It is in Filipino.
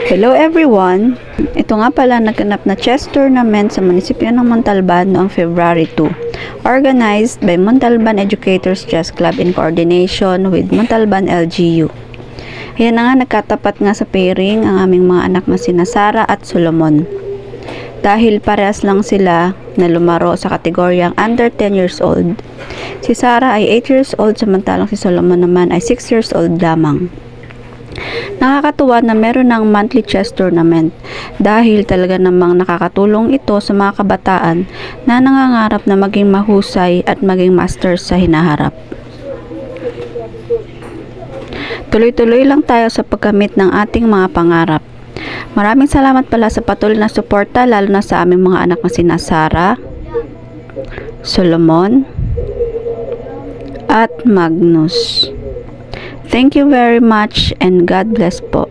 Hello everyone! Ito nga pala naganap na chess tournament sa munisipyo ng Montalban noong February 2, organized by Montalban Educators Chess Club in coordination with Montalban LGU. Ayan na nga, nagkatapat nga sa pairing ang aming mga anak na sina Sara at Solomon. Dahil parehas lang sila na lumaro sa kategoryang under 10 years old. Si Sara ay 8 years old samantalang si Solomon naman ay 6 years old lamang. Nakakatuwa na meron ng monthly chess tournament dahil talaga namang nakakatulong ito sa mga kabataan na nangangarap na maging mahusay at maging masters sa hinaharap. Tuloy-tuloy lang tayo sa pagkamit ng ating mga pangarap. Maraming salamat pala sa patuloy na suporta lalo na sa aming mga anak na sina Sara, Solomon, at Magnus. Thank you very much and God bless po.